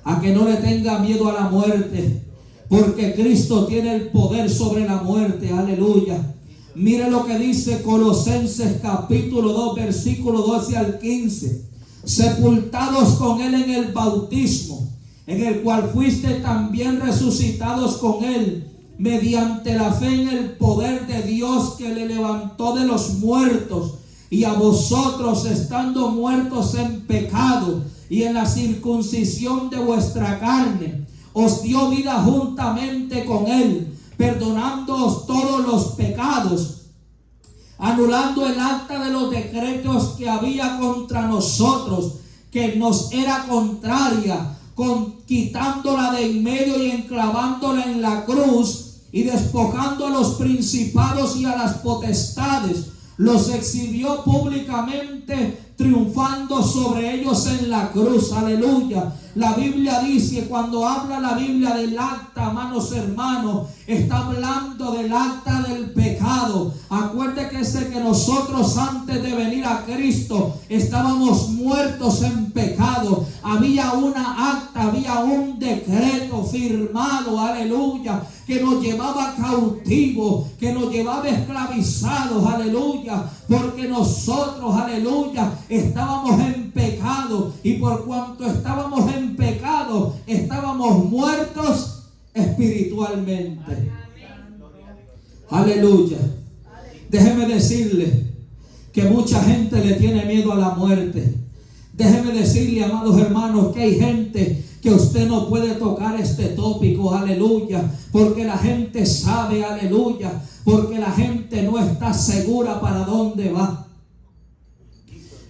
a que no le tenga miedo a la muerte, porque Cristo tiene el poder sobre la muerte. Aleluya. Mire lo que dice Colosenses capítulo 2 versículo 12 al 15. Sepultados con Él en el bautismo, en el cual fuiste también resucitados con Él, mediante la fe en el poder de Dios que le levantó de los muertos, y a vosotros, estando muertos en pecado y en la circuncisión de vuestra carne, os dio vida juntamente con Él, perdonándoos todos los pecados, anulando el acta de los decretos que había contra nosotros, que nos era contraria, quitándola de en medio y enclavándola en la cruz, y despojando a los principados y a las potestades, los exhibió públicamente, triunfando sobre ellos en la cruz. Aleluya. La Biblia dice, cuando habla la Biblia del acta, amados hermanos, está hablando del acta del pecado. Acuerde que ese que nosotros antes de venir a Cristo estábamos muertos en pecado. Había una acta, había un decreto firmado, aleluya, que nos llevaba cautivos, que nos llevaba esclavizados, aleluya, porque nosotros, aleluya, estábamos en pecado, y por cuanto estábamos en pecado, estábamos muertos espiritualmente. Aleluya. Déjeme decirle que mucha gente le tiene miedo a la muerte. Déjeme decirle, amados hermanos, que hay gente que usted no puede tocar este tópico, aleluya, porque la gente sabe, aleluya, porque la gente no está segura para dónde va.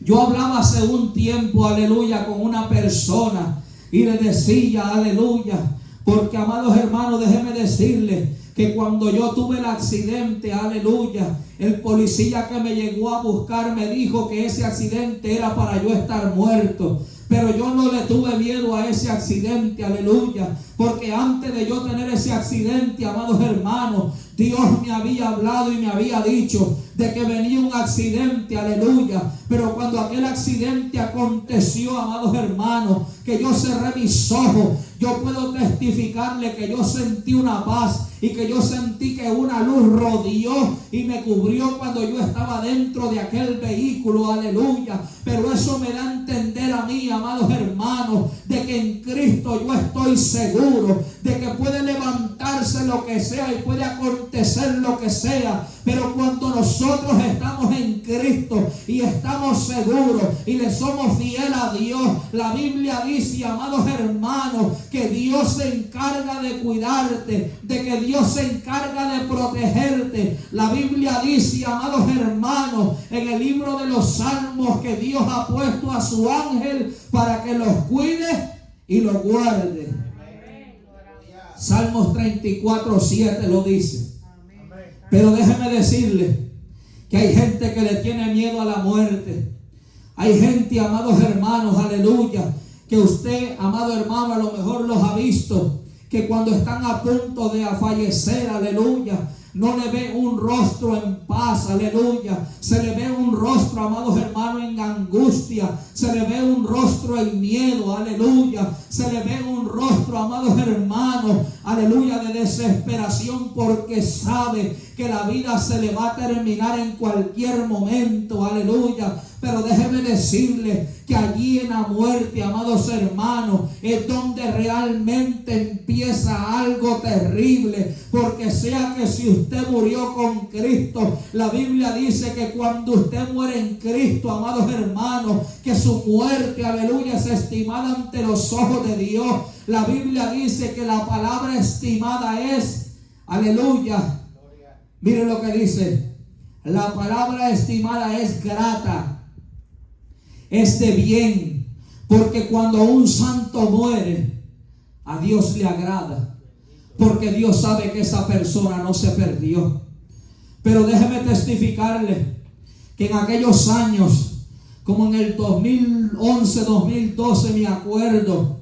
Yo hablaba hace un tiempo, aleluya, con una persona y le decía, aleluya, porque, amados hermanos, déjeme decirle que cuando yo tuve el accidente, aleluya, el policía que me llegó a buscar me dijo que ese accidente era para yo estar muerto. Pero yo no le tuve miedo a ese accidente, aleluya, porque antes de yo tener ese accidente, amados hermanos, Dios me había hablado y me había dicho de que venía un accidente, aleluya. Pero cuando aquel accidente aconteció, amados hermanos, que yo cerré mis ojos, yo puedo testificarle que yo sentí una paz y que yo sentí que una luz rodeó y me cubrió cuando yo estaba dentro de aquel vehículo, aleluya. Pero eso me da a entender a mí, amados hermanos, de que en Cristo yo estoy seguro de que puede levantarse lo que sea y puede acontecer lo que sea. Pero cuando nosotros estamos en Cristo y estamos seguros y le somos fieles a Dios, la Biblia dice, amados hermanos, que Dios se encarga de cuidarte, de que Dios se encarga de protegerte. La Biblia dice, amados hermanos, en el libro de los Salmos, que Dios ha puesto a su ángel para que los cuide y los guarde. Salmos 34:7 lo dice. Pero déjeme decirle que hay gente que le tiene miedo a la muerte. Hay gente, amados hermanos, aleluya, que usted, amado hermano, a lo mejor los ha visto, que cuando están a punto de fallecer, aleluya, no le ve un rostro en paz, aleluya. Se le ve un rostro, amados hermanos, en angustia. Se le ve un rostro en miedo, aleluya. Se le ve un rostro, amados hermanos, aleluya, de desesperación, porque sabe que la vida se le va a terminar en cualquier momento, aleluya. Pero déjeme decirle que allí en la muerte, amados hermanos, es donde realmente empieza algo terrible. Porque sea que si usted murió con Cristo, la Biblia dice que cuando usted muere en Cristo, amados hermanos, que su muerte, aleluya, es estimada ante los ojos de Dios. La Biblia dice que la palabra estimada es, aleluya, mire lo que dice, la palabra estimada es grata, es de bien, porque cuando un santo muere, a Dios le agrada, porque Dios sabe que esa persona no se perdió. Pero déjeme testificarle que en aquellos años, como en el 2011, 2012, me acuerdo,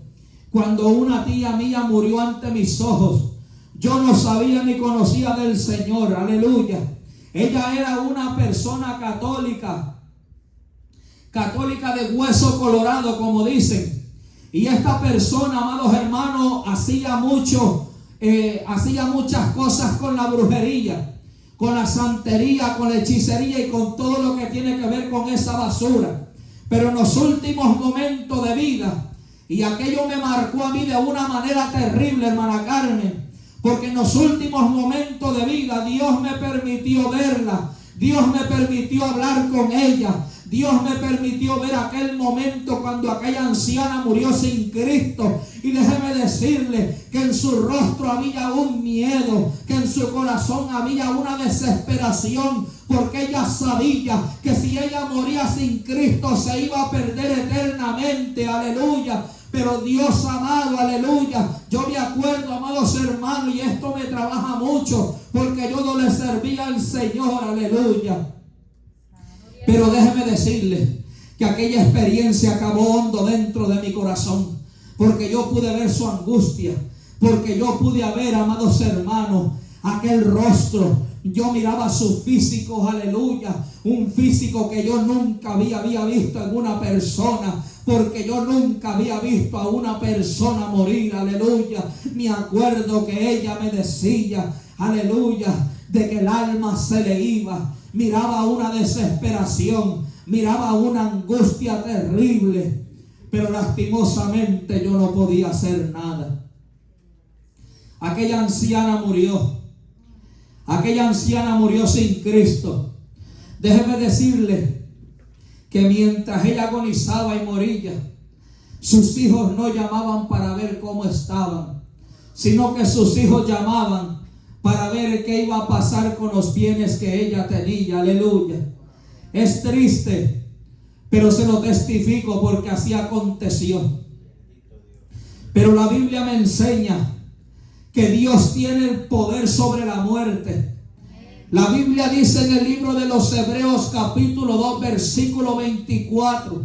cuando una tía mía murió ante mis ojos, yo no sabía ni conocía del Señor, aleluya. Ella era una persona católica de hueso colorado, como dicen. Y esta persona, amados hermanos, hacía muchas cosas con la brujería, con la santería, con la hechicería y con todo lo que tiene que ver con esa basura. Pero en los últimos momentos de vida, y aquello me marcó a mí de una manera terrible, hermana Carmen, porque en los últimos momentos de vida Dios me permitió verla, Dios me permitió hablar con ella, Dios me permitió ver aquel momento cuando aquella anciana murió sin Cristo. Y déjeme decirle que en su rostro había un miedo, que en su corazón había una desesperación, porque ella sabía que si ella moría sin Cristo se iba a perder eternamente. Aleluya. Pero Dios amado, aleluya, yo me acuerdo, amados hermanos, y esto me trabaja mucho, porque yo no le servía al Señor, aleluya. Pero déjeme decirle que aquella experiencia acabó hondo dentro de mi corazón, porque yo pude ver su angustia, porque yo pude ver, amados hermanos, aquel rostro. Yo miraba su físico, aleluya, un físico que yo nunca había visto en una persona, porque yo nunca había visto a una persona morir, aleluya. Me acuerdo que ella me decía, aleluya, de que el alma se le iba. Miraba una desesperación, miraba una angustia terrible, pero lastimosamente yo no podía hacer nada. Aquella anciana murió. Aquella anciana murió sin Cristo. Déjeme decirle que mientras ella agonizaba y moría, sus hijos no llamaban para ver cómo estaban, sino que sus hijos llamaban para ver qué iba a pasar con los bienes que ella tenía. Aleluya. Es triste, pero se lo testifico porque así aconteció. Pero la Biblia me enseña que Dios tiene el poder sobre la muerte. La Biblia dice en el libro de los Hebreos capítulo 2 versículo 24: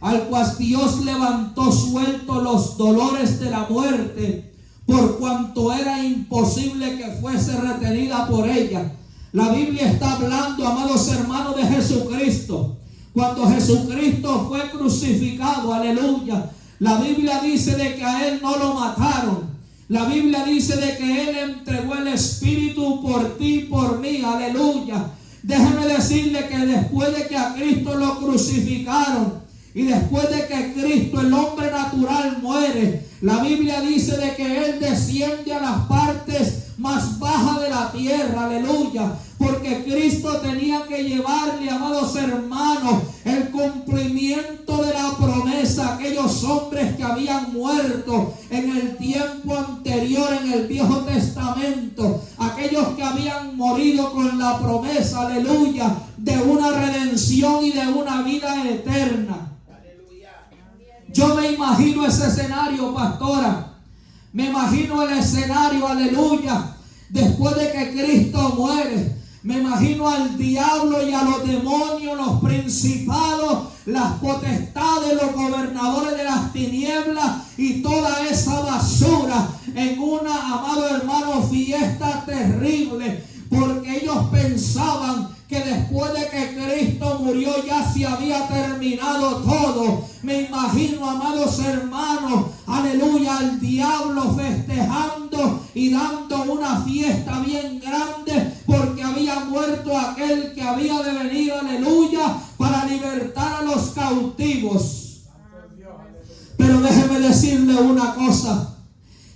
al cual Dios levantó suelto los dolores de la muerte, por cuanto era imposible que fuese retenida por ella. La Biblia está hablando, amados hermanos, de Jesucristo. Cuando Jesucristo fue crucificado, aleluya, la Biblia dice de que a Él no lo mataron. La Biblia dice de que Él entregó el Espíritu por ti y por mí, aleluya. Déjeme decirle que después de que a Cristo lo crucificaron y después de que Cristo, el hombre natural, muere, la Biblia dice de que Él desciende a las partes más bajas de la tierra, aleluya, porque Cristo tenía que llevarle, amados hermanos, el cumplimiento de la promesa a aquellos hombres que habían muerto en el tiempo anterior, en el Viejo Testamento, aquellos que habían morido con la promesa, aleluya, de una redención y de una vida eterna. Yo me imagino ese escenario, pastora. Me imagino el escenario, aleluya, después de que Cristo muere. Me imagino al diablo y a los demonios, los principados, las potestades, los gobernadores de las tinieblas y toda esa basura en una, amado hermano, fiesta terrible, porque ellos pensaban que después de que Cristo murió ya se había terminado todo. Me imagino, amados hermanos, aleluya, al diablo festejando y dando una fiesta bien grande porque había muerto aquel que había de venir, aleluya, para libertar a los cautivos. Pero déjeme decirle una cosa,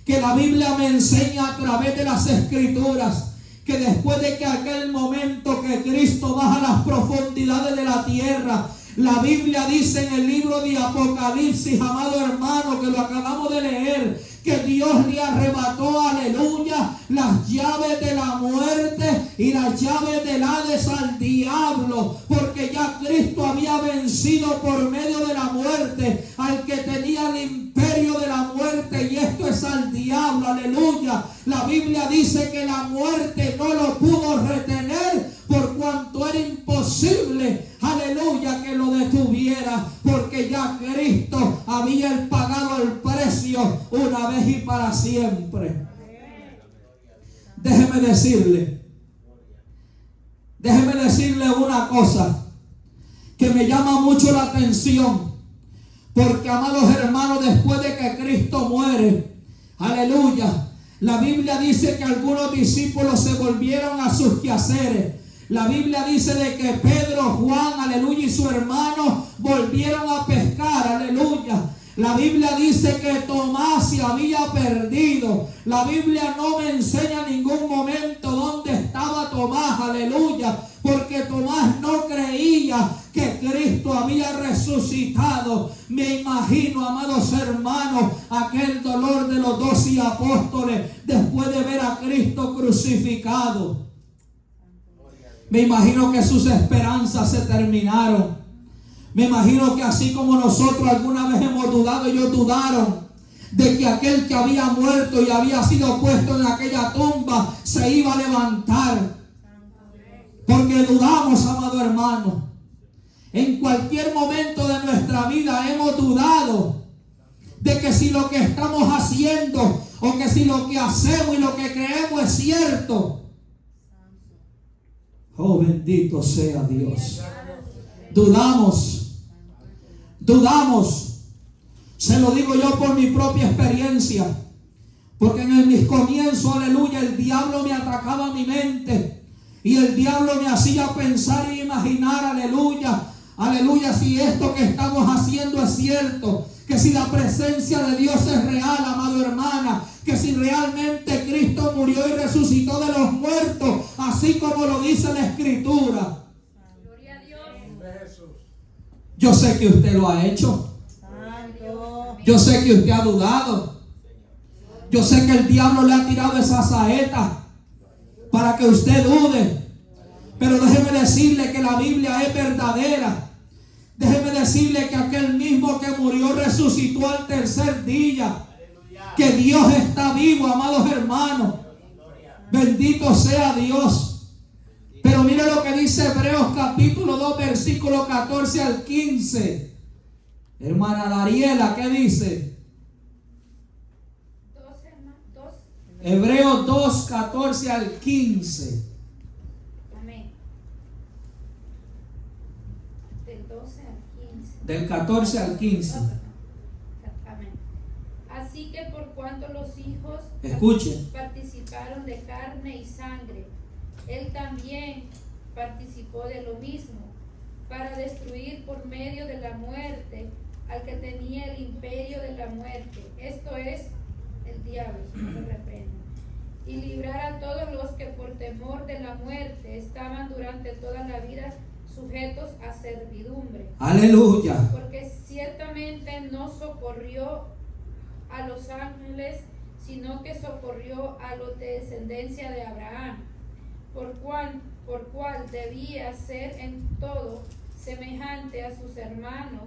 que la Biblia me enseña a través de las Escrituras, que después de que aquel momento que Cristo baja a las profundidades de la tierra, la Biblia dice en el libro de Apocalipsis, amado hermano, que lo acabamos de leer, que Dios le arrebató, aleluya, las llaves de la muerte y las llaves del Hades al diablo, porque ya Cristo había vencido por medio de la muerte al que tenía el imperio de la muerte, y esto es al diablo, aleluya. La Biblia dice que la muerte no lo pudo retener por cuanto era imposible, aleluya, que lo detuviera, porque ya Cristo había pagado el precio una vez y para siempre. Déjeme decirle una cosa que me llama mucho la atención, Porque, amados hermanos, después de que Cristo muere, aleluya, la Biblia dice que algunos discípulos se volvieron a sus quehaceres. La Biblia dice de que Pedro, Juan, aleluya, y su hermano volvieron a pescar, aleluya. La Biblia dice que Tomás se había perdido. La Biblia no me enseña en ningún momento dónde estaba Tomás, aleluya, porque Tomás no creía que Cristo había resucitado. Me imagino, amados hermanos, aquel dolor de los 12 apóstoles después de ver a Cristo crucificado. Me imagino que sus esperanzas se terminaron. Me imagino que así como nosotros alguna vez hemos dudado, ellos dudaron de que aquel que había muerto y había sido puesto en aquella tumba se iba a levantar. Porque dudamos, amado hermano. En cualquier momento de nuestra vida hemos dudado de que si lo que estamos haciendo o que si lo que hacemos y lo que creemos es cierto. Oh, bendito sea Dios. Dudamos. Se lo digo yo por mi propia experiencia. Porque en mis comienzos, aleluya, el diablo me atacaba mi mente. Y el diablo me hacía pensar y imaginar, aleluya, si esto que estamos haciendo es cierto. Que si la presencia de Dios es real, amado hermana. Que si realmente Cristo murió y resucitó de los muertos, así como lo dice la Escritura. Gloria a Dios. Yo sé que usted lo ha hecho. Yo sé que usted ha dudado. Yo sé que el diablo le ha tirado esa saeta para que usted dude. Pero déjeme decirle que la Biblia es verdadera. Déjeme decirle que aquel mismo que murió resucitó al tercer día. Que Dios está vivo, amados hermanos. Bendito sea Dios. Pero mire lo que dice Hebreos capítulo 2, versículo 14 al 15. Hermana Dariela, ¿qué dice? Hebreos 2, 14 al 15. Amén. Del 12 al 15. Del 14 al 15. Amén. Así que por cuanto los hijos Escuchen. participaron de carne y sangre, él también participó de lo mismo, para destruir por medio de la muerte al que tenía el imperio de la muerte, esto es, el diablo, no lo reprenda, y librar a todos los que por temor de la muerte estaban durante toda la vida sujetos a servidumbre. Aleluya. Porque ciertamente no socorrió a los ángeles, sino que socorrió a los de descendencia de Abraham, por cual debía ser en todo semejante a sus hermanos,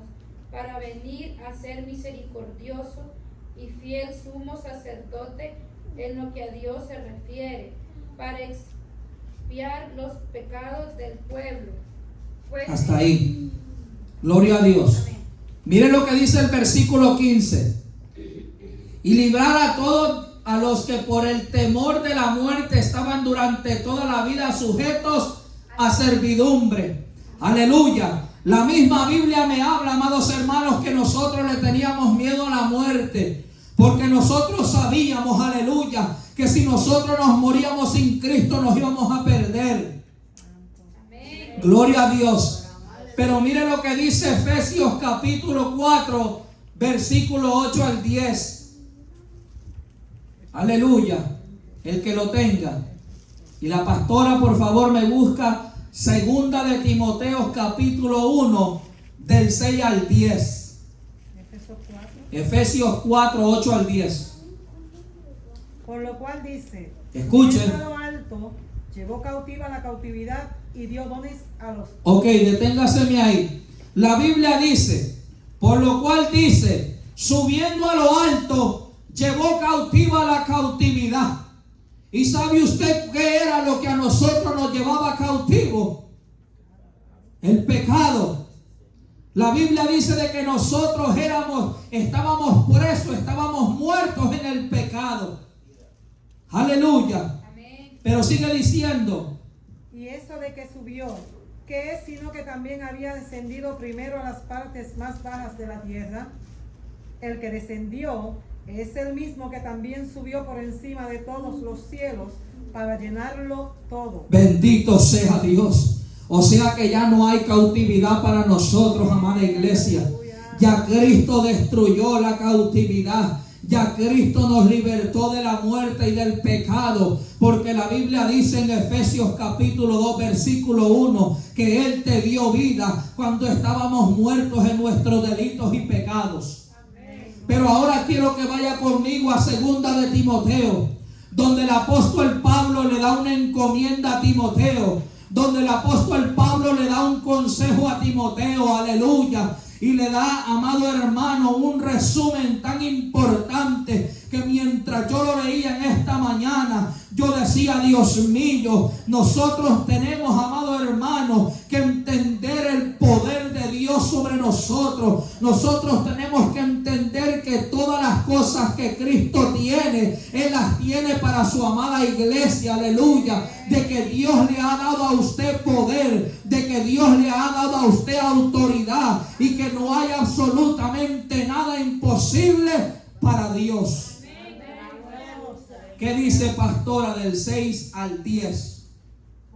para venir a ser misericordioso y fiel sumo sacerdote en lo que a Dios se refiere, para expiar los pecados del pueblo. Pues, hasta ahí. Gloria a Dios. Amén. Mire lo que dice el versículo 15. Y librar a todos a los que por el temor de la muerte estaban durante toda la vida sujetos a servidumbre. Aleluya. La misma Biblia me habla, amados hermanos, que nosotros le teníamos miedo a la muerte. Porque nosotros sabíamos, aleluya, que si nosotros nos moríamos sin Cristo nos íbamos a perder. Amén. Gloria a Dios. Pero mire lo que dice Efesios capítulo 4, versículo 8 al 10. Aleluya. El que lo tenga. Y la pastora, por favor, me busca segunda de Timoteo capítulo 1, del 6 al 10. Efesios 4, 8 al 10. Por lo cual dice: Escuchen. subiendo a lo alto, llevó cautiva la cautividad y dio dones a los... Ok, deténgaseme ahí. La Biblia dice, por lo cual dice, subiendo a lo alto, llevó cautiva la cautividad. ¿Y sabe usted qué era lo que a nosotros nos llevaba cautivo? El pecado. La Biblia dice de que nosotros estábamos presos, estábamos muertos en el pecado. Aleluya. Amén. Pero sigue diciendo. Y eso de que subió, ¿qué es sino que también había descendido primero a las partes más bajas de la tierra? El que descendió es el mismo que también subió por encima de todos los cielos para llenarlo todo. Bendito sea Dios. O sea que ya no hay cautividad para nosotros, amada iglesia. Ya Cristo destruyó la cautividad. Ya Cristo nos libertó de la muerte y del pecado, porque la Biblia dice en Efesios capítulo 2 versículo 1 que Él te dio vida cuando estábamos muertos en nuestros delitos y pecados. Pero ahora quiero que vaya conmigo a 2 de Timoteo, donde el apóstol Pablo le da una encomienda a Timoteo, donde el apóstol Pablo le da un consejo a Timoteo, aleluya. Y le da, amado hermano, un resumen tan importante que mientras yo lo leía en esta mañana, yo decía, Dios mío, nosotros tenemos, amado hermano, que entender el poder de Dios sobre nosotros. Nosotros tenemos que entender que todas las cosas que Cristo tiene, Él las tiene para su amada iglesia, aleluya. De que Dios le ha dado a usted poder, de que Dios le ha dado a usted autoridad y que no hay absolutamente nada imposible para Dios. ¿Qué dice, pastora, del 6 al 10?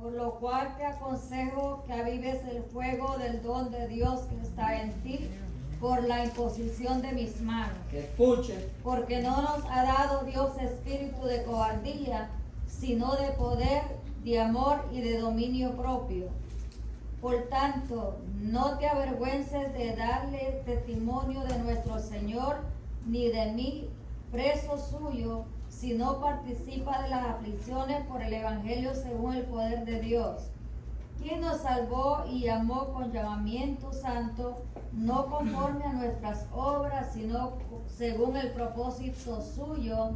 Por lo cual te aconsejo que avives el fuego del don de Dios que está en ti por la imposición de mis manos. Que escuche. Porque no nos ha dado Dios espíritu de cobardía, sino de poder, de amor y de dominio propio. Por tanto, no te avergüences de darle testimonio de nuestro Señor, ni de mí, preso suyo, sino participa de las aflicciones por el Evangelio según el poder de Dios, quien nos salvó y llamó con llamamiento santo, no conforme a nuestras obras, sino según el propósito suyo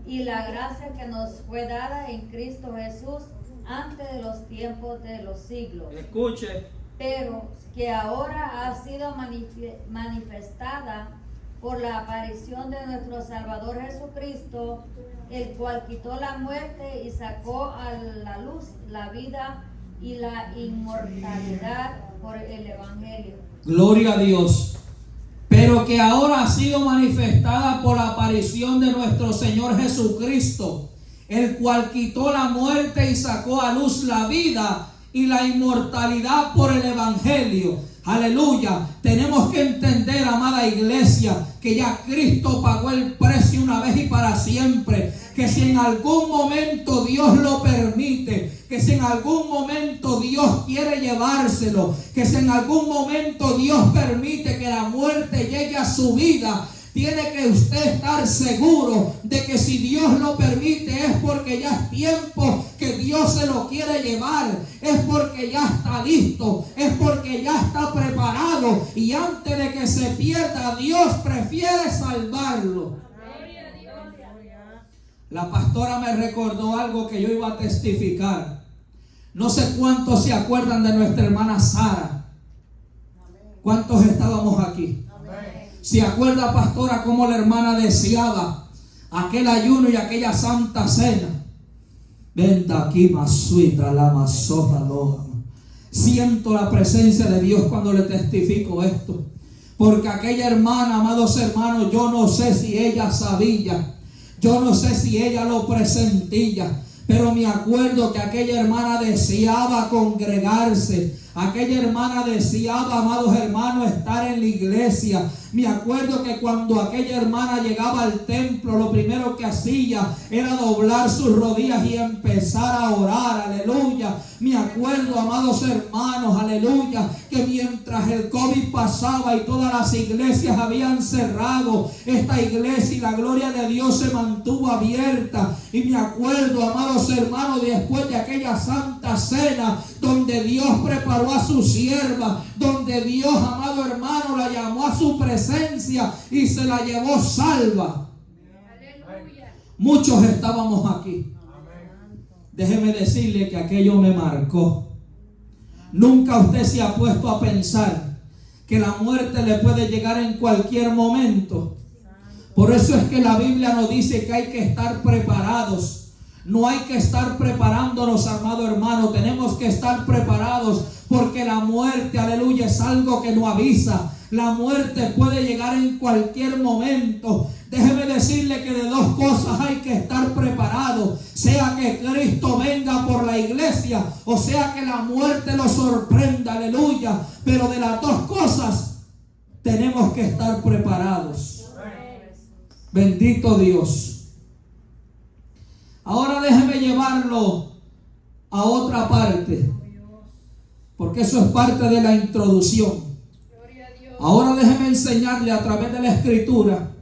y la gracia que nos fue dada en Cristo Jesús antes de los tiempos de los siglos. Escuche. Pero que ahora ha sido manifestada por la aparición de nuestro Salvador Jesucristo, el cual quitó la muerte y sacó a la luz la vida y la inmortalidad por el Evangelio. Gloria a Dios. Pero que ahora ha sido manifestada por la aparición de nuestro Señor Jesucristo, el cual quitó la muerte y sacó a luz la vida y la inmortalidad por el Evangelio. Aleluya. Tenemos que entender, amada iglesia, que ya Cristo pagó el precio una vez y para siempre. Que si en algún momento Dios lo permite, que si en algún momento Dios quiere llevárselo, que si en algún momento Dios permite que la muerte llegue a su vida, tiene que usted estar seguro de que si Dios lo permite es porque ya es tiempo que Dios se lo quiere llevar, es porque ya está listo, es porque ya está preparado y antes de que se pierda Dios prefiere salvarlo. La pastora me recordó algo que yo iba a testificar. No sé cuántos se acuerdan de nuestra hermana Sara. ¿Cuántos estábamos aquí? ¿Se acuerda, pastora, cómo la hermana deseaba aquel ayuno y aquella santa cena? Venta aquí, masuita, la masoja, loja. Siento la presencia de Dios cuando le testifico esto. Porque aquella hermana, amados hermanos, yo no sé si ella sabía, yo no sé si ella lo presentía, pero me acuerdo que aquella hermana deseaba congregarse. Aquella hermana deseaba, amados hermanos, estar en la iglesia. Me acuerdo que cuando aquella hermana llegaba al templo, lo primero que hacía era doblar sus rodillas y empezar a orar, aleluya. Me acuerdo, amados hermanos, aleluya, que mientras el COVID pasaba y todas las iglesias habían cerrado, esta iglesia y la gloria de Dios se mantuvo abierta. Y me acuerdo, amados hermanos, después de aquella santa cena, donde Dios preparó a su sierva, donde Dios, amado hermano, la llamó a su presencia y se la llevó salva. Aleluya. Muchos estábamos aquí. Déjeme decirle que aquello me marcó. Nunca usted se ha puesto a pensar que la muerte le puede llegar en cualquier momento. Por eso es que la Biblia nos dice que hay que estar preparados. No hay que estar preparándonos, amado hermano. Tenemos que estar preparados porque la muerte, aleluya, es algo que no avisa. La muerte puede llegar en cualquier momento. Déjeme decirle que de dos cosas hay que estar preparados. Sea que Cristo venga por la iglesia o sea que la muerte lo sorprenda, aleluya. Pero de las dos cosas tenemos que estar preparados. Bendito Dios. Ahora déjeme llevarlo a otra parte, porque eso es parte de la introducción. Ahora déjeme enseñarle a través de la escritura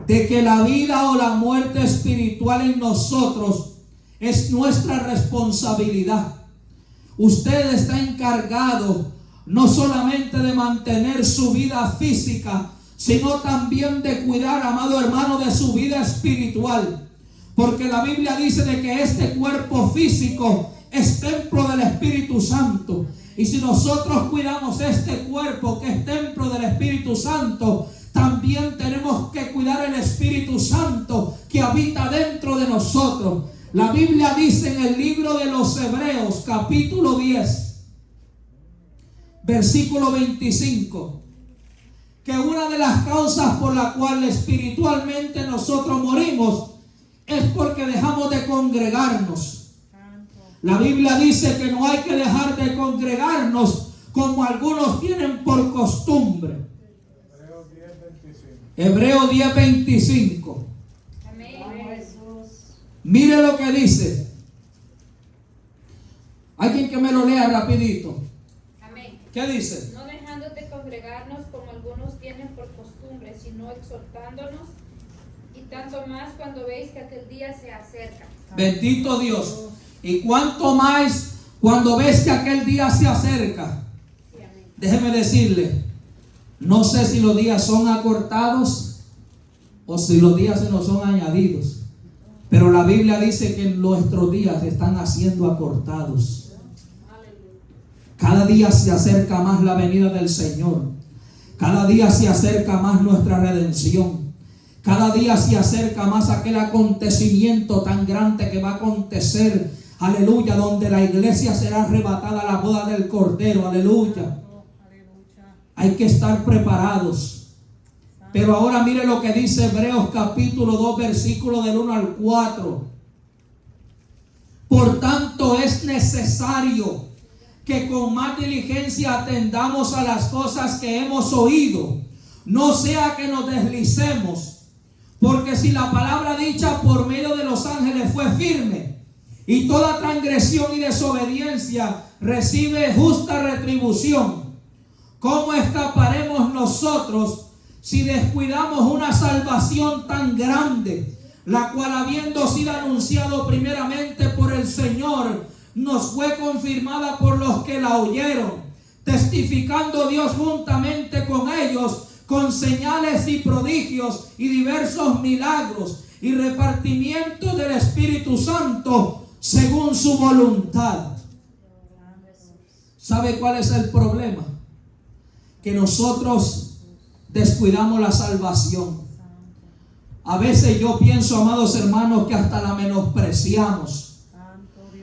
de que la vida o la muerte espiritual en nosotros es nuestra responsabilidad. Usted está encargado no solamente de mantener su vida física, sino también de cuidar, amado hermano, de su vida espiritual. Porque la Biblia dice de que este cuerpo físico es templo del Espíritu Santo. Y si nosotros cuidamos este cuerpo que es templo del Espíritu Santo, también tenemos que cuidar el Espíritu Santo que habita dentro de nosotros. La Biblia dice en el libro de los Hebreos, capítulo 10, versículo 25, que una de las causas por la cual espiritualmente nosotros morimos es porque dejamos de congregarnos. La Biblia dice que no hay que dejar de congregarnos como algunos tienen por costumbre. Hebreos 10:25. Mire lo que dice. Alguien que me lo lea rapidito. Amén. ¿Qué dice? No dejándote congregarnos como algunos tienen por costumbre, sino exhortándonos, y tanto más cuando veis que aquel día se acerca. Bendito Dios. Y cuanto más cuando ves que aquel día se acerca. Sí, amén. Déjeme decirle, no sé si los días son acortados o si los días se nos son añadidos. Pero la Biblia dice que nuestros días están siendo acortados. Cada día se acerca más la venida del Señor. Cada día se acerca más nuestra redención. Cada día se acerca más aquel acontecimiento tan grande que va a acontecer. Aleluya, donde la iglesia será arrebatada a la boda del Cordero. Aleluya. Hay que estar preparados. Pero ahora mire lo que dice Hebreos capítulo 2, versículo del 1 al 4. Por tanto es necesario que con más diligencia atendamos a las cosas que hemos oído, no sea que nos deslicemos, porque si la palabra dicha por medio de los ángeles fue firme, y toda transgresión y desobediencia recibe justa retribución, ¿cómo escaparemos nosotros si descuidamos una salvación tan grande, la cual habiendo sido anunciado primeramente por el Señor, nos fue confirmada por los que la oyeron, testificando Dios juntamente con ellos, con señales y prodigios y diversos milagros y repartimiento del Espíritu Santo según su voluntad? ¿Sabe cuál es el problema? Que nosotros descuidamos la salvación. A veces yo pienso, amados hermanos, que hasta la menospreciamos.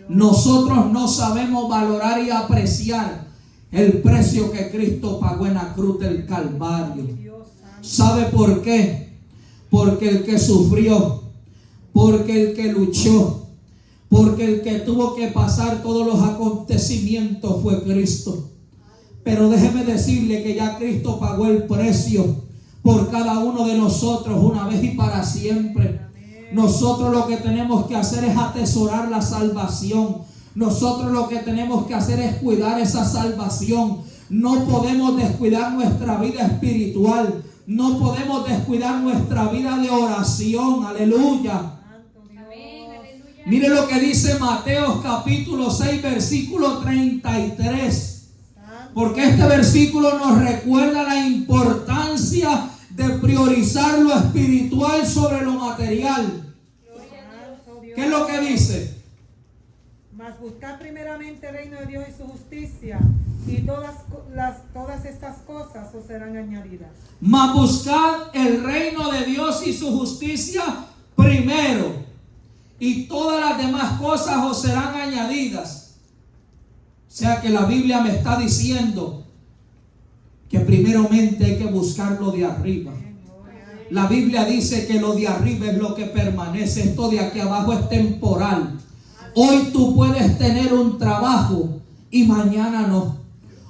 Nosotros no sabemos valorar y apreciar el precio que Cristo pagó en la cruz del Calvario. ¿Sabe por qué? Porque el que sufrió, porque el que luchó, porque el que tuvo que pasar todos los acontecimientos fue Cristo. Pero déjeme decirle que ya Cristo pagó el precio por cada uno de nosotros una vez y para siempre. Nosotros lo que tenemos que hacer es atesorar la salvación. Nosotros lo que tenemos que hacer es cuidar esa salvación. No podemos descuidar nuestra vida espiritual. No podemos descuidar nuestra vida de oración. Aleluya. Mire lo que dice Mateo capítulo 6 versículo 33. Porque este versículo nos recuerda la importancia de priorizar lo espiritual sobre lo material. ¿Qué es lo que dice? Mas buscad primeramente el reino de Dios y su justicia, y todas estas cosas os serán añadidas. Mas buscad el reino de Dios y su justicia primero, y todas las demás cosas os serán añadidas. O sea que la Biblia me está diciendo que primeramente hay que buscar lo de arriba. La Biblia dice que lo de arriba es lo que permanece. Esto de aquí abajo es temporal. Hoy tú puedes tener un trabajo y mañana no.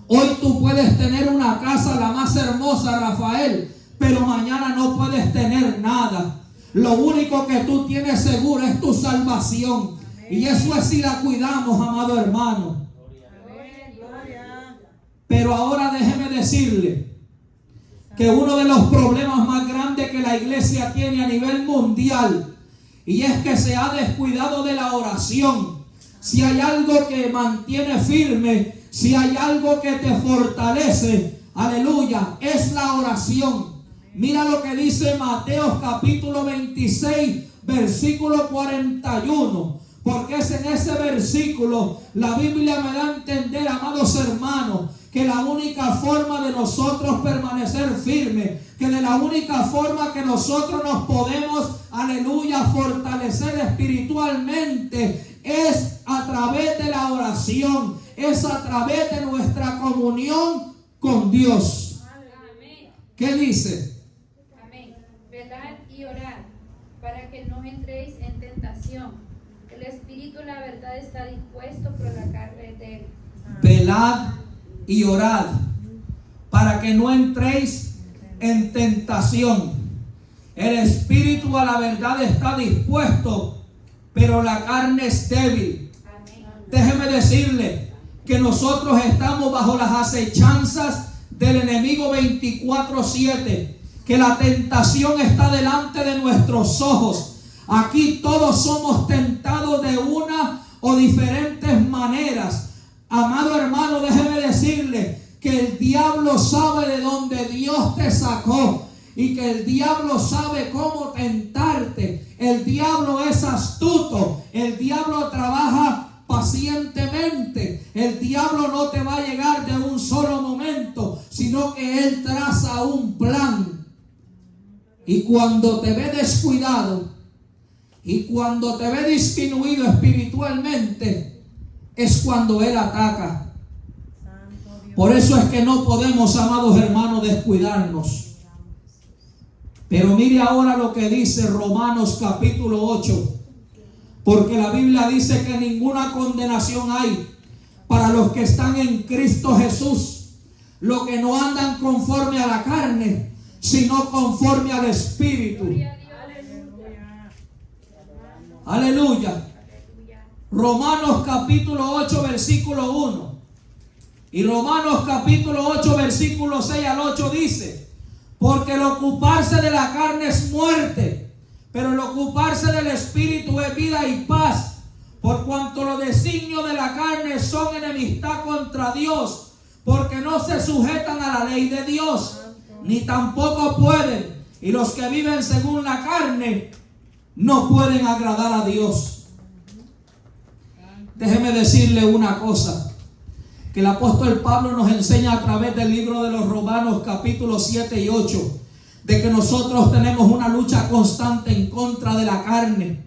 Hoy tú puedes tener una casa la más hermosa, Rafael, pero mañana no puedes tener nada. Lo único que tú tienes seguro es tu salvación. Y eso es si la cuidamos, amado hermano. Pero ahora déjeme decirle que uno de los problemas más grandes que la iglesia tiene a nivel mundial, y es que se ha descuidado de la oración. Si hay algo que mantiene firme, si hay algo que te fortalece, aleluya, es la oración. Mira lo que dice Mateo capítulo 26, versículo 41. Porque es en ese versículo, la Biblia me da a entender, amados hermanos, que la única forma de nosotros permanecer firmes, que de la única forma que nosotros nos podemos, aleluya, fortalecer espiritualmente, es a través de la oración, es a través de nuestra comunión con Dios. Amén. ¿Qué dice? Amén. Velad y orad para que no entréis en tentación. El espíritu, la verdad, está dispuesto, pero la carne es débil. Velad y orad para que no entréis en tentación. El espíritu a la verdad está dispuesto, pero la carne es débil. Amén. Déjeme decirle que nosotros estamos bajo las acechanzas del enemigo 24/7, que la tentación está delante de nuestros ojos. Aquí todos somos tentados de una o diferentes maneras. Amado hermano, déjeme decirle que el diablo sabe de dónde Dios te sacó y que el diablo sabe cómo tentarte. El diablo es astuto, el diablo trabaja pacientemente. El diablo no te va a llegar de un solo momento, sino que él traza un plan. Y cuando te ve descuidado y cuando te ve disminuido espiritualmente, es cuando él ataca. Por eso es que no podemos, amados hermanos, descuidarnos. Pero mire ahora lo que dice Romanos capítulo 8. Porque la Biblia dice que ninguna condenación hay para los que están en Cristo Jesús, los que no andan conforme a la carne, sino conforme al Espíritu. Aleluya. Romanos capítulo 8, versículo 1. Y Romanos capítulo 8, versículo 6 al 8 dice: porque el ocuparse de la carne es muerte, pero el ocuparse del Espíritu es vida y paz. Por cuanto los designios de la carne son enemistad contra Dios, porque no se sujetan a la ley de Dios, ni tampoco pueden. Y los que viven según la carne no pueden agradar a Dios. Déjeme decirle una cosa, que el apóstol Pablo nos enseña a través del libro de los Romanos capítulos 7 y 8, de que nosotros tenemos una lucha constante en contra de la carne.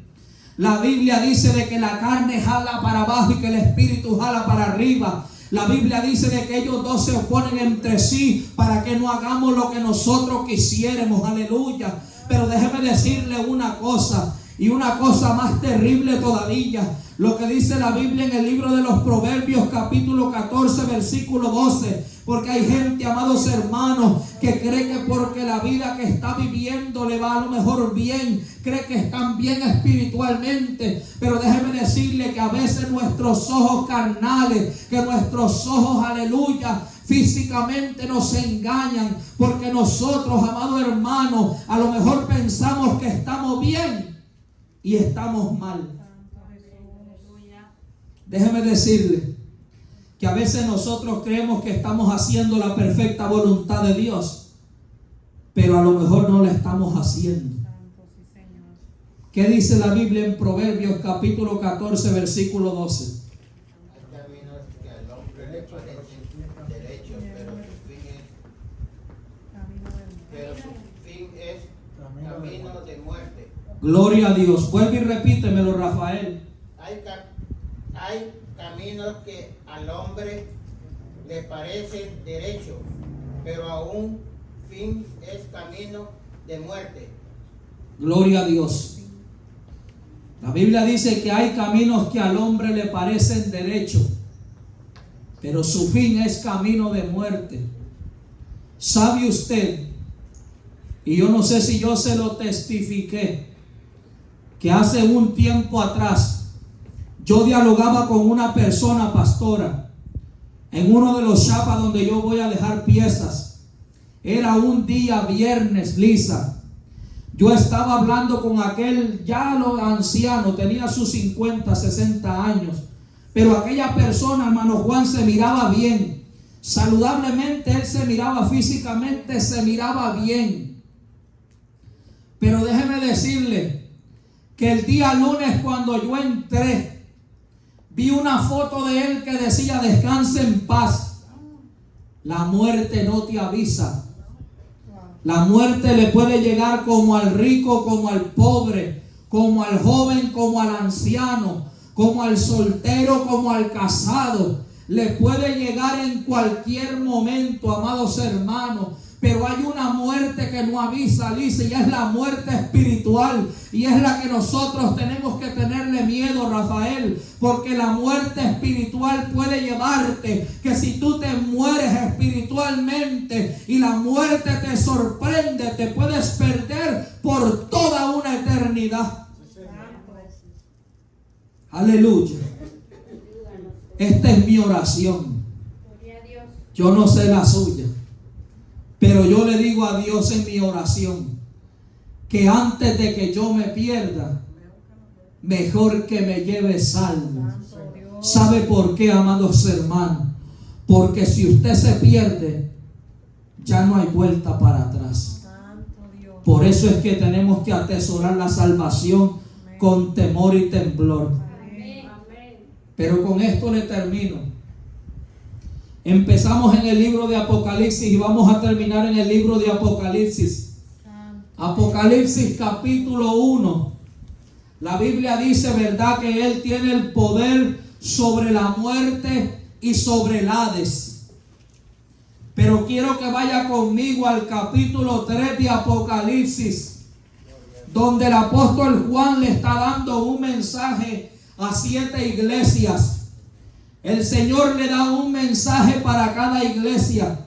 La Biblia dice de que la carne jala para abajo y que el espíritu jala para arriba. La Biblia dice de que ellos dos se oponen entre sí para que no hagamos lo que nosotros quisiéramos. Aleluya. Pero déjeme decirle una cosa, y una cosa más terrible todavía. Lo que dice la Biblia en el libro de los Proverbios capítulo 14 versículo 12. Porque hay gente, amados hermanos, que cree que porque la vida que está viviendo le va a lo mejor bien, cree que están bien espiritualmente. Pero déjeme decirle que a veces nuestros ojos carnales, que nuestros ojos, aleluya, físicamente nos engañan. Porque nosotros, amados hermanos, a lo mejor pensamos que estamos bien y estamos mal. Déjeme decirle que a veces nosotros creemos que estamos haciendo la perfecta voluntad de Dios, pero a lo mejor no la estamos haciendo. ¿Qué dice la Biblia en Proverbios capítulo 14 versículo 12? Hay caminos que al hombre le parecen derechos, pero su fin es camino de muerte. Gloria a Dios. Vuelve y repítemelo, Rafael. Hay caminos que al hombre le parecen derechos, pero a un fin es camino de muerte. Gloria a Dios. La Biblia dice que hay caminos que al hombre le parecen derechos, pero su fin es camino de muerte. ¿Sabe usted? Y yo no sé si yo se lo testifiqué, que hace un tiempo atrás yo dialogaba con una persona, pastora, en uno de los chapas donde yo voy a dejar piezas. Era un día viernes, Lisa. Yo estaba hablando con aquel ya lo anciano, tenía sus 50, 60 años, pero aquella persona, hermano Juan, se miraba bien. Saludablemente él se miraba, físicamente se miraba bien. Pero déjeme decirle que el día lunes, cuando yo entré, vi una foto de él que decía: descanse en paz. La muerte no te avisa. La muerte le puede llegar como al rico, como al pobre, como al joven, como al anciano, como al soltero, como al casado. Le puede llegar en cualquier momento, amados hermanos. Pero hay una muerte que no avisa, Alicia, y es la muerte espiritual. Y es la que nosotros tenemos que tenerle miedo, Rafael. Porque la muerte espiritual puede llevarte, que si tú te mueres espiritualmente y la muerte te sorprende, te puedes perder por toda una eternidad. Aleluya. Esta es mi oración. Yo no sé la suya, pero yo le digo a Dios en mi oración que antes de que yo me pierda, mejor que me lleve salvo. ¿Sabe por qué, amados hermanos? Porque si usted se pierde, ya no hay vuelta para atrás. Por eso es que tenemos que atesorar la salvación con temor y temblor. Pero con esto le termino. Empezamos en el libro de Apocalipsis y vamos a terminar en el libro de Apocalipsis. Apocalipsis capítulo 1. La Biblia dice, ¿verdad?, que Él tiene el poder sobre la muerte y sobre el Hades. Pero quiero que vaya conmigo al capítulo 3 de Apocalipsis, donde el apóstol Juan le está dando un mensaje a 7 iglesias. El Señor le da un mensaje para cada iglesia.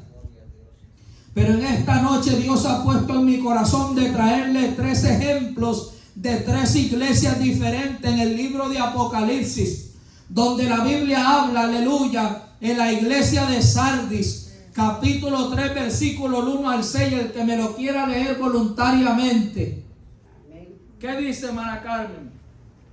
Pero en esta noche Dios ha puesto en mi corazón de traerle 3 ejemplos de 3 iglesias diferentes en el libro de Apocalipsis, donde la Biblia habla, aleluya, en la iglesia de Sardis, capítulo 3, versículo 1 al 6, el que me lo quiera leer voluntariamente. Amén. ¿Qué dice, hermana Carmen?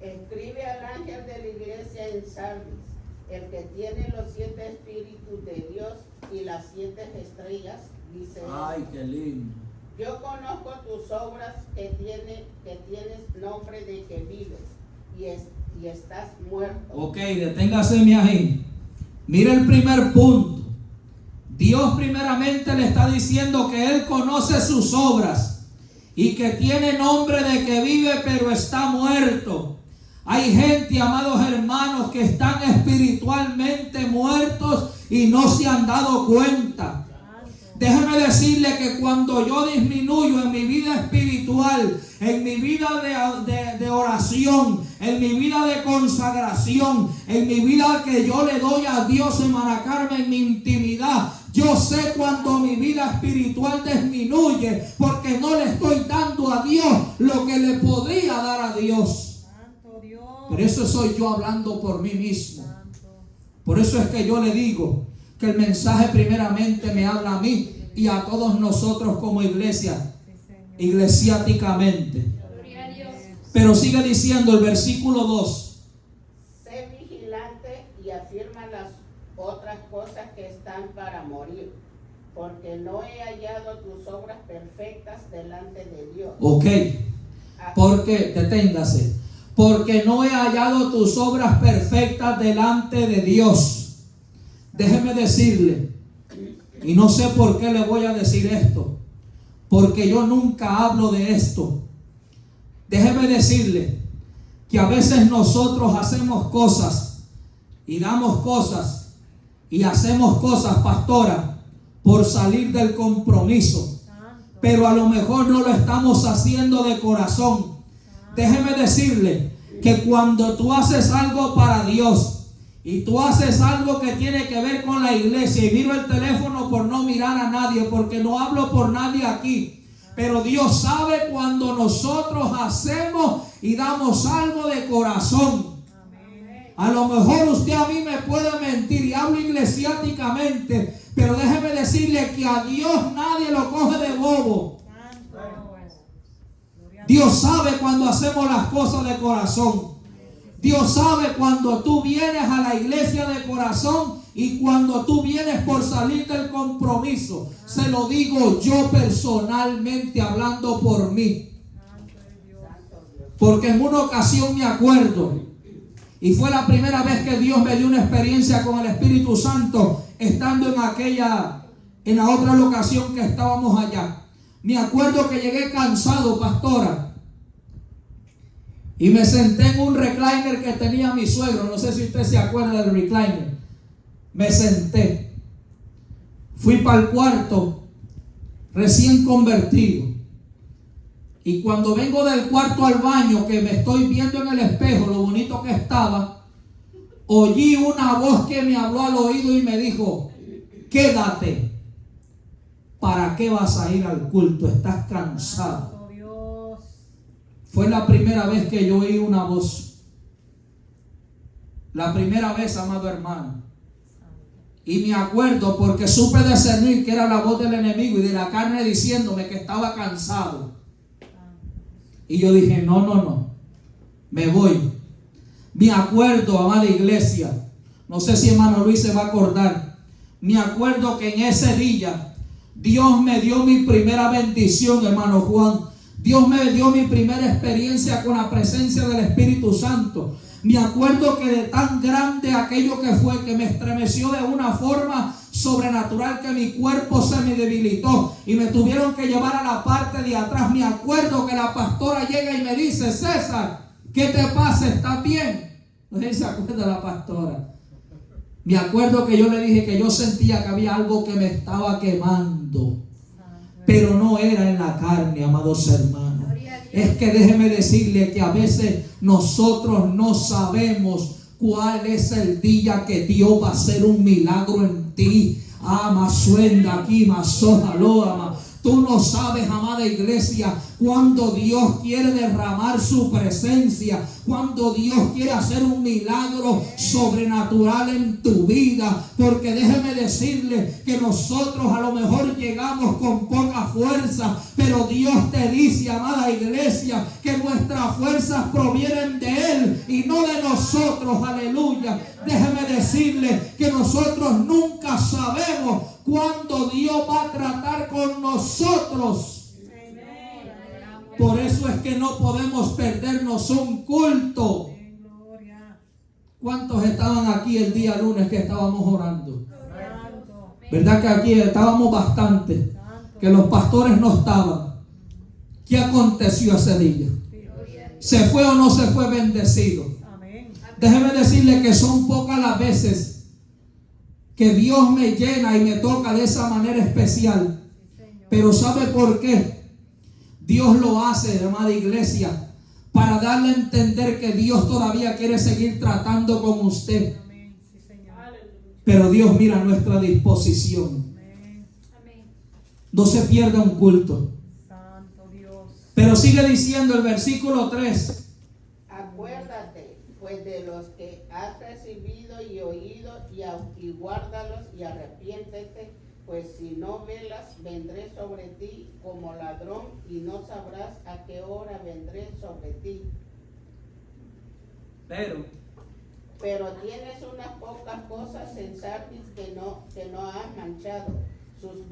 Escribe al ángel de la iglesia en Sardis, el que tiene los 7 espíritus de Dios y las 7 estrellas, dice: Ay, qué lindo. yo conozco tus obras, que tienes nombre de que vives y estás muerto. Ok, deténgase ahí. Mira el primer punto. Dios primeramente le está diciendo que Él conoce sus obras y que tiene nombre de que vive pero está muerto. Hay gente, amados hermanos, que están espiritualmente muertos y no se han dado cuenta. Déjeme decirle que cuando yo disminuyo en mi vida espiritual, en mi vida de oración, en mi vida de consagración, en mi vida que yo le doy a Dios, hermana Carmen, en mi intimidad, yo sé cuando mi vida espiritual disminuye, porque no le estoy dando a Dios lo que le podría dar a Dios. Pero eso soy yo hablando por mí mismo. Por eso es que yo le digo que el mensaje primeramente me habla a mí y a todos nosotros como iglesia, iglesiáticamente. Pero sigue diciendo el versículo 2. Sé vigilante y afirma las otras cosas que están para morir, porque no he hallado tus obras perfectas delante de Dios. Ok, porque, deténgase, porque no he hallado tus obras perfectas delante de Dios. Déjeme decirle, y no sé por qué le voy a decir esto, porque yo nunca hablo de esto. Déjeme decirle que a veces nosotros hacemos cosas y damos cosas y hacemos cosas, pastora, por salir del compromiso, pero a lo mejor no lo estamos haciendo de corazón. Déjeme decirle que cuando tú haces algo para Dios y tú haces algo que tiene que ver con la iglesia, y miro el teléfono por no mirar a nadie, porque no hablo por nadie aquí, pero Dios sabe cuando nosotros hacemos y damos algo de corazón. A lo mejor usted a mí me puede mentir y hablo eclesiásticamente, pero déjeme decirle que a Dios nadie lo coge de bobo. Dios sabe cuando hacemos las cosas de corazón. Dios sabe cuando tú vienes a la iglesia de corazón y cuando tú vienes por salir del compromiso. Se lo digo yo personalmente, hablando por mí. Porque en una ocasión me acuerdo, y fue la primera vez que Dios me dio una experiencia con el Espíritu Santo, estando en la otra locación que estábamos allá. Me acuerdo que llegué cansado, pastora, y me senté en un recliner que tenía mi suegro. No sé si usted se acuerda del recliner. Me senté. Fui para el cuarto, recién convertido. Y cuando vengo del cuarto al baño, que me estoy viendo en el espejo, lo bonito que estaba, oí una voz que me habló al oído y me dijo: quédate. ¿Para qué vas a ir al culto? Estás cansado. Fue la primera vez que yo oí una voz. La primera vez, amado hermano. Y me acuerdo porque supe discernir que era la voz del enemigo y de la carne diciéndome que estaba cansado. Y yo dije, no, me voy. Me acuerdo, amada iglesia, no sé si hermano Luis se va a acordar. Me acuerdo que en ese día Dios me dio mi primera bendición, hermano Juan. Dios me dio mi primera experiencia con la presencia del Espíritu Santo. Me acuerdo que de tan grande aquello que fue, que me estremeció de una forma sobrenatural, que mi cuerpo se me debilitó y me tuvieron que llevar a la parte de atrás. Me acuerdo que la pastora llega y me dice: César, ¿qué te pasa? ¿Estás bien? No sé si se acuerda la pastora. Me acuerdo que yo le dije que yo sentía que había algo que me estaba quemando, pero no era en la carne, amados hermanos. Es que déjeme decirle que a veces nosotros no sabemos cuál es el día que Dios va a hacer un milagro en ti. Ama, suenda aquí, masójalo, ama. Tú no sabes, amada iglesia, cuando Dios quiere derramar su presencia, cuando Dios quiere hacer un milagro sobrenatural en tu vida. Porque déjeme decirle que nosotros a lo mejor llegamos con poca fuerza, pero Dios te dice, amada iglesia, que nuestras fuerzas provienen de Él y no de nosotros. Aleluya. Déjeme decirle que nosotros nunca sabemos cuándo Dios va a tratar con nosotros. Por eso es que no podemos perdernos un culto. ¿Cuántos estaban aquí el día lunes que estábamos orando? ¿Verdad que aquí estábamos bastante? Que los pastores no estaban. ¿Qué aconteció ese día? ¿Se fue o no se fue bendecido? Déjeme decirle que son pocas las veces que Dios me llena y me toca de esa manera especial. Pero ¿sabe por qué? Dios lo hace, amada iglesia, para darle a entender que Dios todavía quiere seguir tratando con usted. Pero Dios mira nuestra disposición. No se pierda un culto. Pero sigue diciendo el versículo 3. Acuérdate pues de los que has recibido y oído, y guárdalos, y arrepiéntete, pues si no velas, vendré sobre ti como ladrón, y no sabrás a qué hora vendré sobre ti. Pero tienes unas pocas cosas en Sardis que no han manchado sus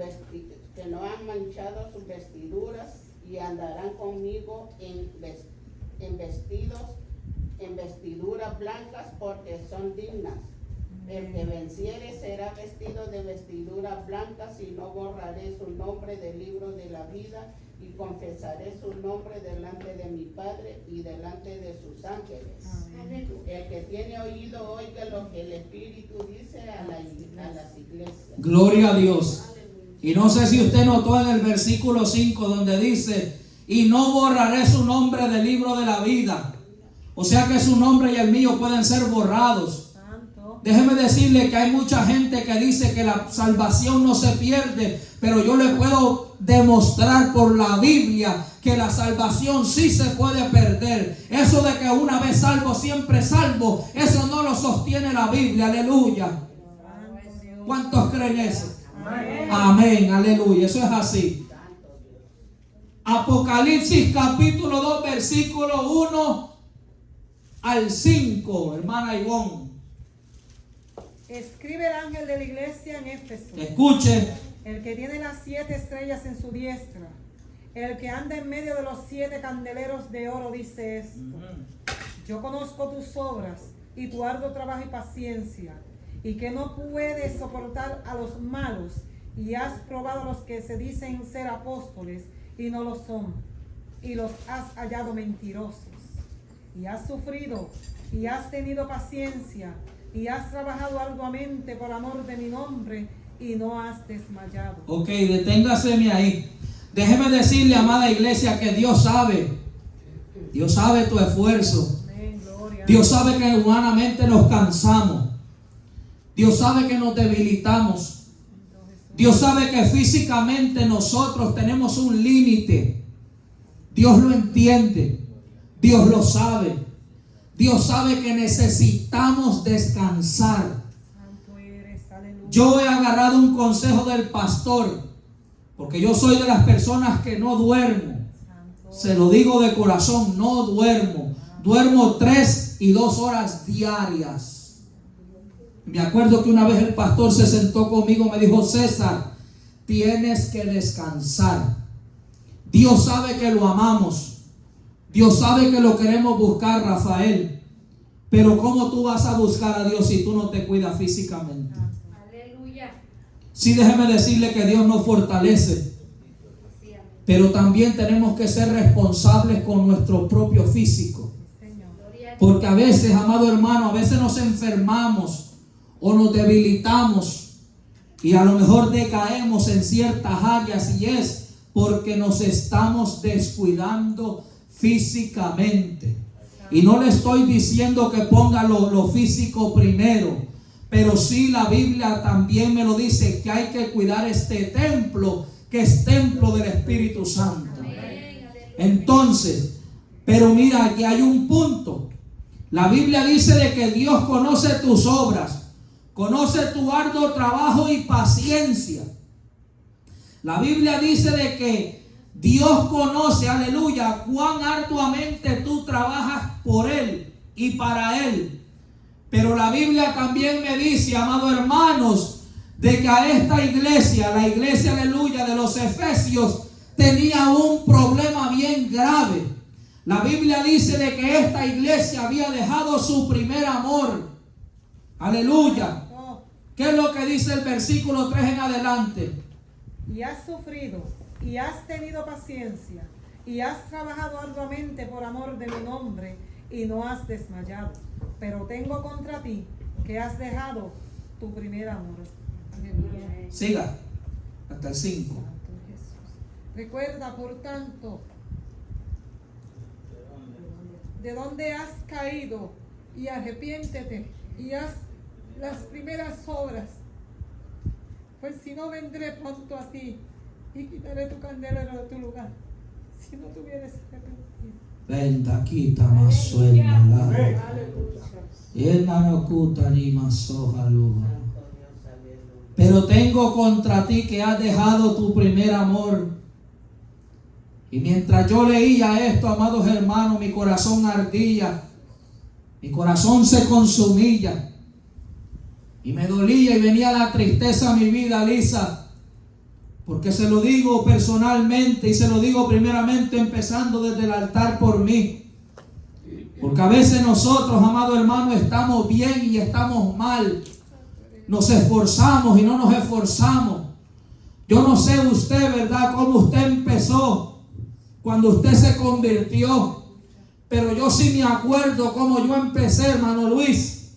vestiduras, y andarán conmigo en vestiduras blancas, porque son dignas. El que venciere será vestido de vestiduras blancas, y no borraré su nombre del libro de la vida, y confesaré su nombre delante de mi Padre y delante de sus ángeles. El que tiene oído, oiga lo que el Espíritu dice a las iglesias. Gloria a Dios. Y no sé si usted notó en el versículo 5 donde dice, y no borraré su nombre del libro de la vida. O sea que su nombre y el mío pueden ser borrados. Santo. Déjeme decirle que hay mucha gente que dice que la salvación no se pierde, pero yo le puedo demostrar por la Biblia que la salvación sí se puede perder. Eso de que una vez salvo, siempre salvo, eso no lo sostiene la Biblia. Aleluya. Santo Dios. ¿Cuántos creen eso? Amén. Amén, aleluya, eso es así. Apocalipsis capítulo 2 versículo 1 al 5, hermana Ivonne. Escribe el ángel de la iglesia en Éfeso, Escuche, el que tiene las 7 estrellas en su diestra, el que anda en medio de los 7 candeleros de oro, dice esto: yo conozco tus obras y tu arduo trabajo y paciencia, y que no puedes soportar a los malos, y has probado a los que se dicen ser apóstoles y no lo son, y los has hallado mentirosos, y has sufrido y has tenido paciencia y has trabajado arduamente por amor de mi nombre y no has desmayado. ok, deténgaseme ahí. Déjeme decirle, amada iglesia, que Dios sabe tu esfuerzo. Amén, gloria. Dios sabe que humanamente nos cansamos. Dios sabe que nos debilitamos. Dios sabe que físicamente nosotros tenemos un límite. Dios lo entiende. Dios lo sabe. Dios sabe que necesitamos descansar. Santo eres, aleluya. Yo he agarrado un consejo del pastor, porque yo soy de las personas que no duermo. Santo. Se lo digo de corazón, no duermo. Duermo 3 y 2 horas diarias. Me acuerdo que una vez el pastor se sentó conmigo y me dijo: César, tienes que descansar. Dios sabe que lo amamos. Dios sabe que lo queremos buscar, Rafael. Pero ¿cómo tú vas a buscar a Dios si tú no te cuidas físicamente? Aleluya. Sí, déjeme decirle que Dios nos fortalece. Pero también tenemos que ser responsables con nuestro propio físico. Señor. Gloria a Dios. Porque a veces, amado hermano, a veces nos enfermamos o nos debilitamos y a lo mejor decaemos en ciertas áreas, y es porque nos estamos descuidando físicamente. Y no le estoy diciendo que ponga lo físico primero, pero sí la Biblia también me lo dice, que hay que cuidar este templo, que es templo del Espíritu Santo. Amén. Aleluya. Entonces, pero mira, aquí hay un punto. La Biblia dice de que Dios conoce tus obras, conoce tu arduo trabajo y paciencia. La Biblia dice de que Dios conoce, aleluya, cuán arduamente tú trabajas por Él y para Él. Pero la Biblia también me dice, amados hermanos, de que a esta iglesia, la iglesia, aleluya, de los Efesios, tenía un problema bien grave. La Biblia dice de que esta iglesia había dejado su primer amor. Aleluya. Oh, ¿Qué es lo que dice el versículo 3 en adelante? y has sufrido y has tenido paciencia y has trabajado arduamente por amor de mi nombre y no has desmayado. Pero tengo contra ti que has dejado tu primer amor. Aleluya. Siga hasta el 5. Santo Jesús. Recuerda, por tanto, de dónde has caído, y arrepiéntete y haz las primeras obras, pues si no, vendré pronto a ti y quitaré tu candelero de tu lugar, si no te hubieras arrepentido. Venta, quita, más suena la. Pero tengo contra ti que has dejado tu primer amor. Y mientras yo leía esto, amados hermanos, mi corazón ardía, mi corazón se consumía y me dolía y venía la tristeza a mi vida, Lisa, porque se lo digo personalmente y se lo digo primeramente empezando desde el altar por mí. Porque a veces nosotros, amados hermanos, estamos bien y estamos mal. Nos esforzamos y no nos esforzamos. Yo no sé usted, ¿verdad?, cómo usted empezó. cuando usted se convirtió. Pero yo sí me acuerdo cómo yo empecé, hermano Luis.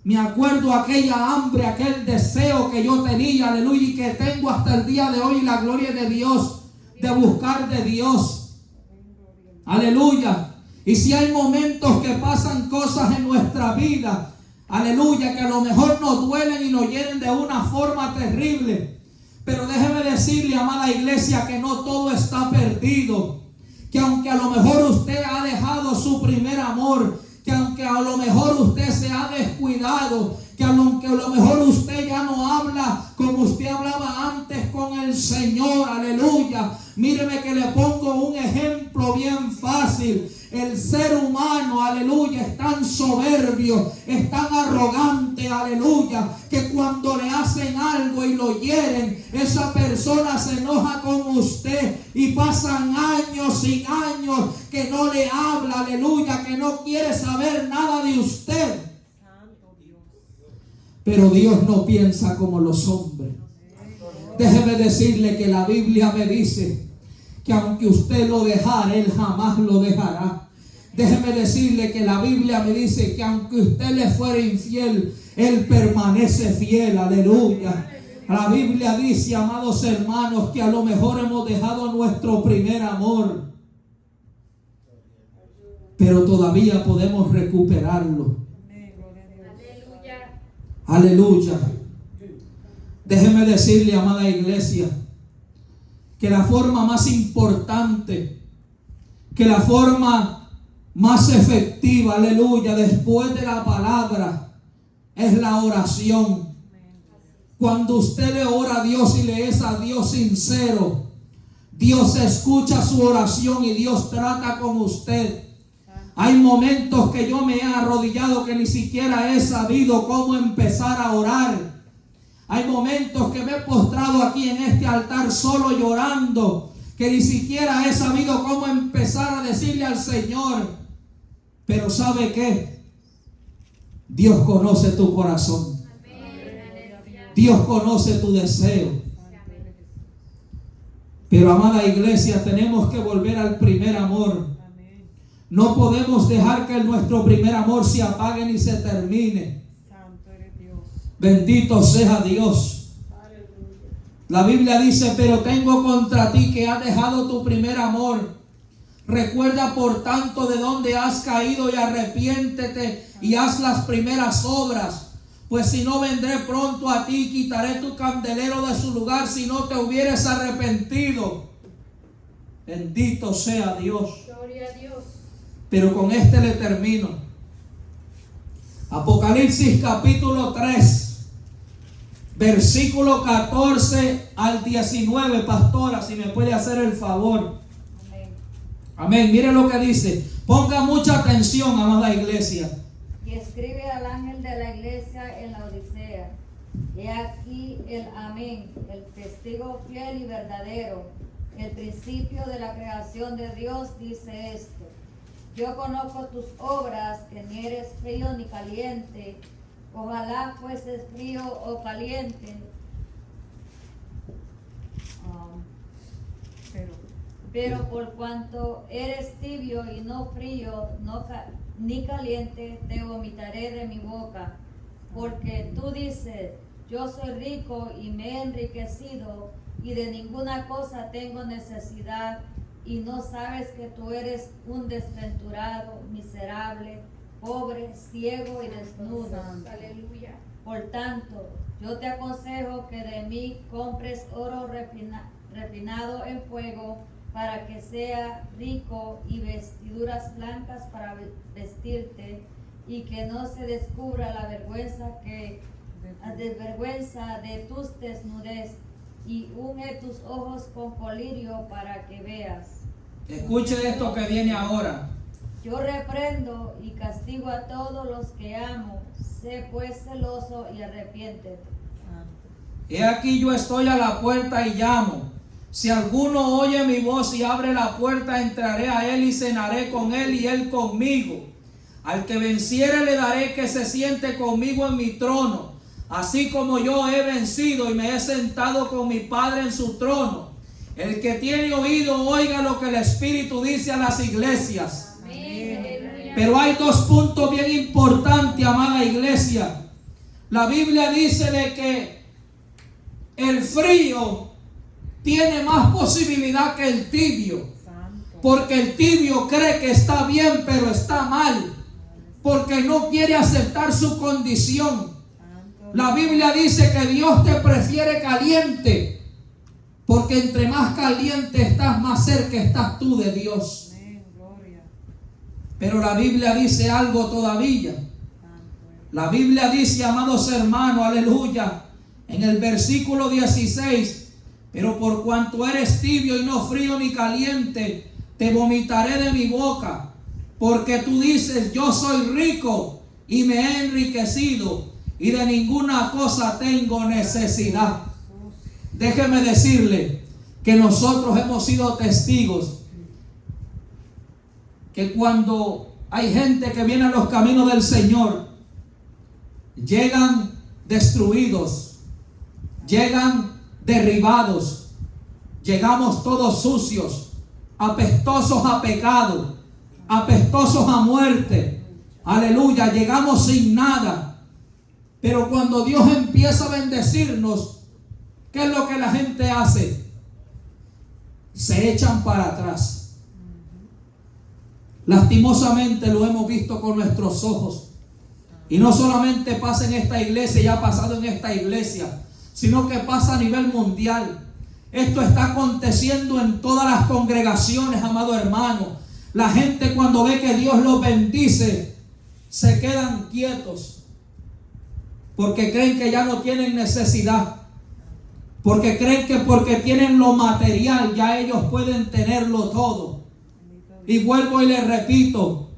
Me acuerdo aquella hambre, aquel deseo que yo tenía, aleluya, y que tengo hasta el día de hoy, la gloria de Dios, de buscar de Dios. Aleluya. Y si hay momentos que pasan cosas en nuestra vida, aleluya, que a lo mejor nos duelen y nos hieren de una forma terrible. Pero déjeme decirle, amada iglesia, que no todo está perdido. Que aunque a lo mejor usted ha dejado su primer amor, que aunque a lo mejor usted se ha descuidado, que aunque a lo mejor usted ya no habla como usted hablaba antes con el Señor, aleluya. Míreme que le pongo un ejemplo bien fácil. El ser humano, aleluya, es tan soberbio, es tan arrogante, aleluya, que cuando le hacen algo y lo hieren, esa persona se enoja con usted y pasan años y años que no le habla, aleluya, que no quiere saber nada de usted. Pero Dios no piensa como los hombres. Déjeme decirle que la Biblia me dice que aunque usted lo dejara, Él jamás lo dejará. Déjeme decirle que la Biblia me dice que aunque usted le fuera infiel, Él permanece fiel, aleluya. La Biblia dice, amados hermanos, que a lo mejor hemos dejado nuestro primer amor, pero todavía podemos recuperarlo. Aleluya. Déjeme decirle, amada iglesia, que la forma más importante, que la forma más efectiva, aleluya, después de la palabra, es la oración. Cuando usted le ora a Dios y le es a Dios sincero, Dios escucha su oración y Dios trata con usted. Hay momentos que yo me he arrodillado que ni siquiera he sabido cómo empezar a orar. Hay momentos que me he postrado aquí en este altar solo llorando, que ni siquiera he sabido cómo empezar a decirle al Señor. Pero ¿sabe qué? Dios conoce tu corazón. Dios conoce tu deseo. Pero, amada iglesia, tenemos que volver al primer amor. No podemos dejar que nuestro primer amor se apague ni se termine. Bendito sea Dios. La Biblia dice, pero tengo contra ti que has dejado tu primer amor. Recuerda por tanto de dónde has caído y arrepiéntete y haz las primeras obras. Pues si no, vendré pronto a ti y quitaré tu candelero de su lugar si no te hubieres arrepentido. Bendito sea Dios. Gloria a Dios. Pero con este le termino. Apocalipsis capítulo 3, versículo 14 al 19. Pastora, si me puede hacer el favor. Amén. Amén. Mire lo que dice. Ponga mucha atención, amada iglesia. Y escribe al ángel de la iglesia en la Odisea. He aquí el Amén, el testigo fiel y verdadero, el principio de la creación de Dios, dice esto. Yo conozco tus obras, que ni eres frío ni caliente. Ojalá fueses frío o caliente. Pero por cuanto eres tibio y no frío ni caliente, te vomitaré de mi boca. Porque tú dices, yo soy rico y me he enriquecido, y de ninguna cosa tengo necesidad, y no sabes que tú eres un desventurado, miserable, pobre, ciego y desnudo. Aleluya. Por tanto, yo te aconsejo que de mí compres oro refinado en fuego, para que sea rico, y vestiduras blancas para vestirte, y que no se descubra la desvergüenza de tus desnudez, y unge tus ojos con colirio para que veas. Escuche esto que viene ahora. Yo reprendo y castigo a todos los que amo. Sé pues celoso y arrepiéntete. He aquí yo estoy a la puerta y llamo. Si alguno oye mi voz y abre la puerta, entraré a él y cenaré con él y él conmigo. Al que venciere le daré que se siente conmigo en mi trono, así como yo he vencido y me he sentado con mi Padre en su trono. El que tiene oído, oiga lo que el Espíritu dice a las iglesias. Amén. Aleluya. Pero hay dos puntos bien importantes, amada iglesia. La Biblia dice de que el frío tiene más posibilidad que el tibio. Santo. Porque el tibio cree que está bien, pero está mal. Porque no quiere aceptar su condición. Santo. La Biblia dice que Dios te prefiere caliente. Porque entre más caliente estás, más cerca estás tú de Dios. Amén. Gloria. Pero la Biblia dice algo todavía. Santo. La Biblia dice, amados hermanos, aleluya, en el versículo 16, pero por cuanto eres tibio y no frío ni caliente, te vomitaré de mi boca, porque tú dices, yo soy rico y me he enriquecido y de ninguna cosa tengo necesidad. Déjeme decirle que nosotros hemos sido testigos que cuando hay gente que viene a los caminos del Señor, llegan destruidos, llegan derribados, llegamos todos sucios, apestosos a pecado, apestosos a muerte. Aleluya, llegamos sin nada. Pero cuando Dios empieza a bendecirnos, ¿qué es lo que la gente hace? Se echan para atrás. Lastimosamente lo hemos visto con nuestros ojos. Y no solamente pasa en esta iglesia, ya ha pasado en esta iglesia, sino que pasa a nivel mundial. Esto está aconteciendo en todas las congregaciones, amado hermano. La gente cuando ve que Dios los bendice, se quedan quietos. Porque creen que ya no tienen necesidad. Porque creen que porque tienen lo material, ya ellos pueden tenerlo todo. Y vuelvo y les repito,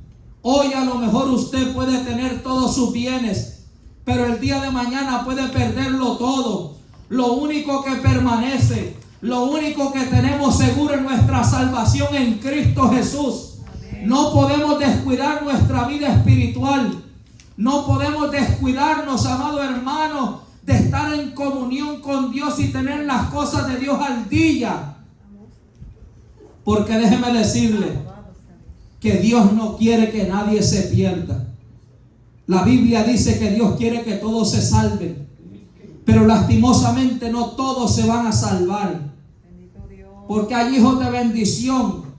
hoy a lo mejor usted puede tener todos sus bienes, pero el día de mañana puede perderlo todo. Lo único que permanece, lo único que tenemos seguro es nuestra salvación en Cristo Jesús. No podemos descuidar nuestra vida espiritual. No podemos descuidarnos, amado hermano, de estar en comunión con Dios y tener las cosas de Dios al día. Porque déjeme decirle que Dios no quiere que nadie se pierda. La Biblia dice que Dios quiere que todos se salven, pero lastimosamente no todos se van a salvar. Bendito Dios. Porque hay hijos de bendición